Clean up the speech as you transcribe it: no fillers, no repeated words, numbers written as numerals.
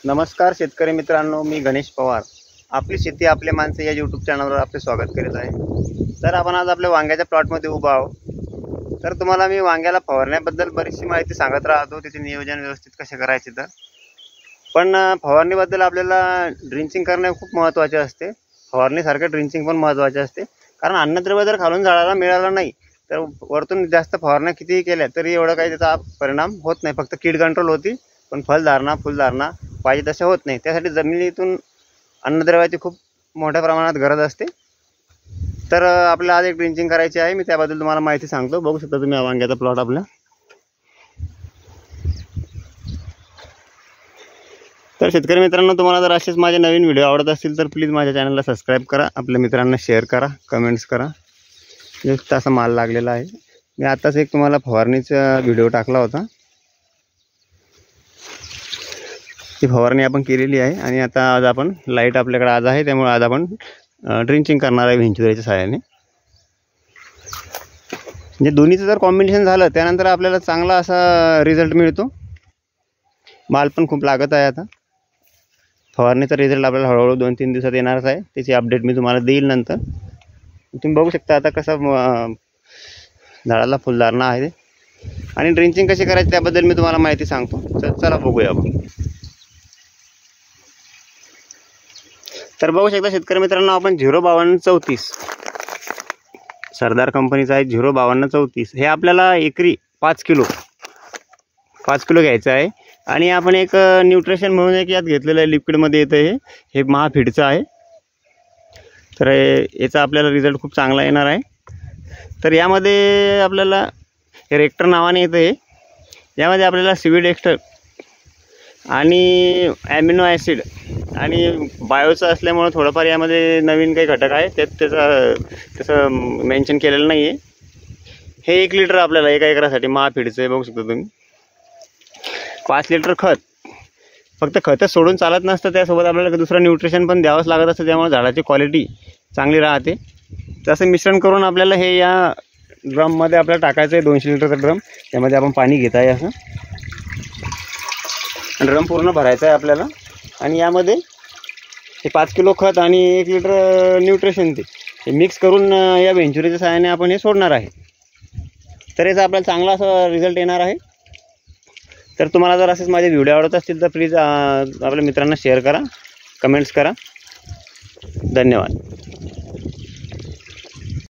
नमस्कार शेतकरी मित्रांनो, मी गणेश पवार. आपली शेती आपले माणसे या यूट्यूब चॅनलवर आपले स्वागत करीत आहे. तर आपण आज आपल्या वांग्याच्या प्लॉटमध्ये उभा आहोत. तर तुम्हाला मी वांग्याला फवारण्याबद्दल बरीचशी माहिती सांगत राहतो, त्याचे नियोजन व्यवस्थित कसे करायचे. तर पण फवारणीबद्दल आपल्याला ड्रिंचिंग करणे खूप महत्त्वाचे असते. फवारणीसारखं ड्रिंचिंग पण महत्त्वाचे असते, कारण अन्नद्रव्य जर खालून झाडाला मिळालं नाही तर वरतून जास्त फवारण्या कितीही केल्या तरी एवढं काही त्याचा परिणाम होत नाही. फक्त कीड कंट्रोल होती, पण फलधारणा फुलधारणा पाहिजे तसे होत नाही. त्यासाठी जमिनीतून अन्नद्रव्याची खूप मोठ्या प्रमाणात गरज असते. तर आपल्याला आज एक ड्रिंचिंग करायची आहे. मी त्याबद्दल तुम्हाला माहिती सांगतो. बघू शकता तुम्ही वांग्याचा प्लॉट आपला. तर शेतकरी मित्रांनो, तुम्हाला जर असेच माझे नवीन व्हिडिओ आवडत असतील तर प्लीज माझ्या चॅनलला सबस्क्राईब करा, आपल्या मित्रांना शेअर करा, कमेंट्स करा. जास्त असा माल लागलेला आहे. मी आताच एक तुम्हाला फवारणीचा व्हिडिओ टाकला होता. ती फवारणी आपण केलेली आहे आणि आता आज आपण लाईट आपल्याकडे आज आहे, त्यामुळे आज आपण ड्रिंचिंग करणार आहे व्हेंचुराच्या सहाय्याने. म्हणजे दोन्हीचं जर कॉम्बिनेशन झालं त्यानंतर आपल्याला चांगला असा रिझल्ट मिळतो. माल पण खूप लागत आहे. आता फवारणीचा रिझल्ट आपल्याला हळूहळू 2-3 दिवसात येणारच आहे. त्याची अपडेट मी तुम्हाला देईल नंतर. तुम्ही बघू शकता आता कसं झाडाला फुलधारणा आहे आणि ड्रिंचिंग कशी करायची त्याबद्दल मी तुम्हाला माहिती सांगतो. चला बघूया आपण. तर बघू शकता शेतकरी मित्रांनो, आपण 05234 सरदार कंपनीचा आहे. 05234 हे आपल्याला एकरी 5 किलो घ्यायचं आहे. आणि आपण एक न्यूट्रिशन म्हणून एक यात घेतलेलं आहे, लिक्विडमध्ये येतं. हे महाफीडचं आहे. तर याचा आपल्याला रिझल्ट खूप चांगला येणार आहे. तर यामध्ये आपल्याला हे रेक्टर नावाने येतं. यामध्ये आपल्याला सीविड एक्स्टर आणि ॲमिनो ॲसिड आणि बायोचं असल्यामुळं थोडंफार यामध्ये नवीन काही घटक आहे, त्याचं मेन्शन केलेलं नाही आहे. हे 1 लिटर आपल्याला एका एकरासाठी महाफीडचं आहे. बघू शकता तुम्ही. 5 लिटर खत. फक्त खतच सोडून चालत नसतं, त्यासोबत आपल्याला दुसरं न्यूट्रिशन पण द्यावंच लागत असतं, त्यामुळे झाडाची क्वालिटी चांगली राहते. तसं मिश्रण करून आपल्याला हे या ड्रममध्ये आपल्याला टाकायचं आहे. 200 लिटरचा ड्रम. त्यामध्ये आपण पाणी घेत आहे. असं ड्रम पूर्ण भरायचं आहे आपल्याला. आणि यामध्ये हे 5 किलो खत आणि 1 लिटर न्यूट्रिशन ते मिक्स करून या व्हेंचुराच्या सहाय्याने आपण हे सोडणार आहे. तर याचा आपल्याला चांगला असा रिझल्ट येणार आहे. तर तुम्हाला जर असेच माझे व्हिडिओ आवडत असतील तर प्लीज आपल्या मित्रांना शेअर करा, कमेंट्स करा. धन्यवाद.